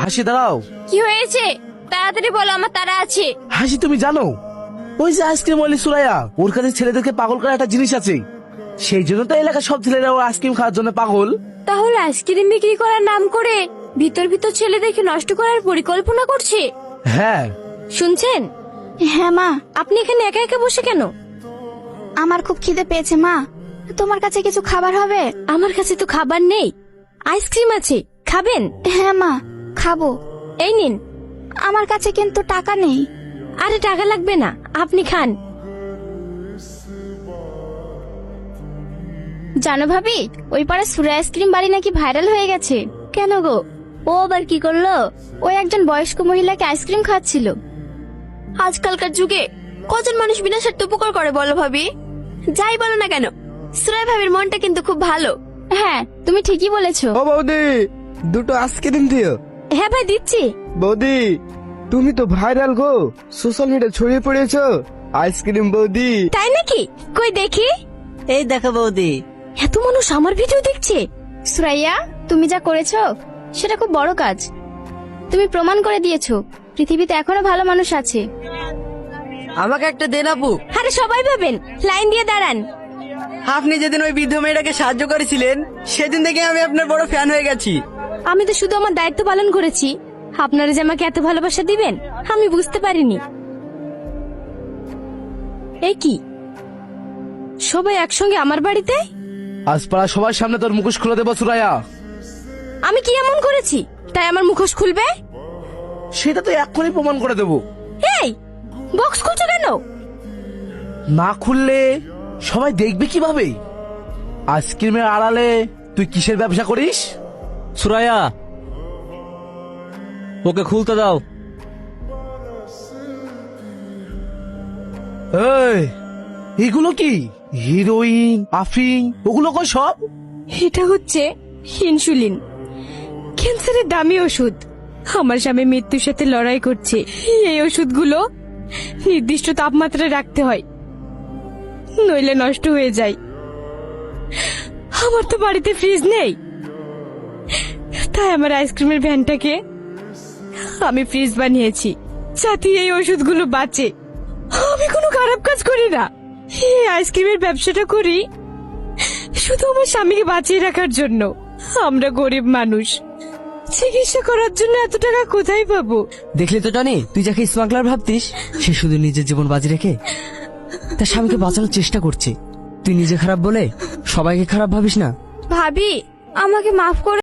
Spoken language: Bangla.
হাসি দাঁড়াও। কি হয়েছে তাড়াতাড়ি বলো, আমার তাড়া আছে। হাসি তুমি জানো ওই যে আইসক্রিম ওয়ালি সুরাইয়া, ওর কাছে ছেলেদেরকে পাগল করার একটা জিনিস আছে, সেই জন্য তো এলাকার সব ছেলেরা ও আইসক্রিম খাওয়ার জন্য পাগল। তাহলে আইসক্রিম বিক্রি করার নাম করে ভিতর ভিতর ছেলেদেরকে নষ্ট করার পরিকল্পনা করছে। হ্যাঁ শুনছেন? হ্যাঁ মা, আপনি এখানে একা একা বসে কেন? আমার খুব খিদে পেয়েছে মা, তোমার কাছে কিছু খাবার হবে? আমার কাছে তো খাবার নেই, আইসক্রিম আছে, খাবেন? হ্যাঁ মা, খাবো। এই নিন। আমার কাছে কিন্তু টাকা নেই। আরে টাকা লাগবে না, আপনি খান। জানো ভাবি, ওই পাড়ার সুরা আইসক্রিম বাড়ি নাকি ভাইরাল হয়ে গেছে। কেন গো, ও আবার কি করলো? ওই একজন বয়স্ক মহিলাকে আইসক্রিম খাওয়াচ্ছিল। আজকালকার যুগে কজন মানুষ বিনা স্বার্থে উপকার করে বলো ভাবি? যাই বলো না কেন, সুরাই ভাবির মনটা কিন্তু খুব ভালো। হ্যাঁ, তুমি ঠিকই বলেছো। ও বৌদি, দুটো আইসক্রিম দিও। হ্যাঁ ভাই, দিচ্ছি। বৌদি, তুমি তো ভাইরাল গো, সোশ্যাল মিডিয়া ছড়িয়ে পড়েছো আইসক্রিম বৌদি। তাই নাকি? কই দেখি। এই দেখো বৌদি। এত মানুষ আমার ভিডিও দেখছে। সুরাইয়া, তুমি যা করেছো সেটা খুব বড় কাজ। তুমি প্রমাণ করে দিয়েছো পৃথিবীতে এখনো ভালো মানুষ আছে। আমাকে একটা দেন আপু। আরে সবাই পাবেন, লাইন দিয়ে দাঁড়ান। আপনি যেদিন ওই বৃদ্ধ মেয়েটাকে সাহায্য করেছিলেন, সেদিন থেকে আমি আপনার বড় ফ্যান হয়ে গেছি। আমি তো শুধু আমার দায়িত্ব পালন করেছি, আপনারা যে আমাকে এত ভালোবাসা দিবেন আমি বুঝতে পারিনি। এই কি, সবাই একসঙ্গে আমার বাড়িতে? আজ পাড়া সবার সামনে তোর মুখোশ খুলে দেবো সুরাইয়া। আমি কি এমন করেছি তাই আমার মুখোশ খুলবে? সেটা তো এক্ষুনি প্রমাণ করে দেবো। এই বক্স খুলছো কেন? না খুললে সবাই দেখবে কিভাবে? আইসক্রিমের আড়ালে তুই কিসের ব্যবসা করিস? সুরাইয়া, ওকে খুলতে দাও। এই, এগুলো কি? হিরোইন, আফিং, ওগুলো কই সব? এটা হচ্ছে ইনসুলিন, ক্যান্সারের দামি ওষুধ। আমার স্বামী মৃত্যুর সাথে লড়াই করছে। এই ওষুধগুলো নির্দিষ্ট তাপমাত্রায় রাখতে হয়, নইলে নষ্ট হয়ে যায়। আমার তো বাড়িতে ফ্রিজ নেই, তাই আমার আইসক্রিমের ভ্যানটাকে আমি ফ্রিজ বানিয়েছি যাতে এই ওষুধগুলো বাঁচে। আমি কোনো খারাপ কাজ করি না, এই আইসক্রিমের ব্যবসাটা করি শুধু আমার স্বামীকে বাঁচিয়ে রাখার জন্য। আমরা গরিব মানুষ, চিকিৎসা করার জন্য এত টাকা কোথায় পাবো? দেখলি তো টনি, তুই যাকে স্মাগলার ভাবতিস, সে শুধু নিজের জীবন বাজি রেখে তার স্বামীকে বাঁচানোর চেষ্টা করছে। তুই নিজে খারাপ বলে সবাইকে খারাপ ভাবিস না। ভাবি, আমাকে মাফ করে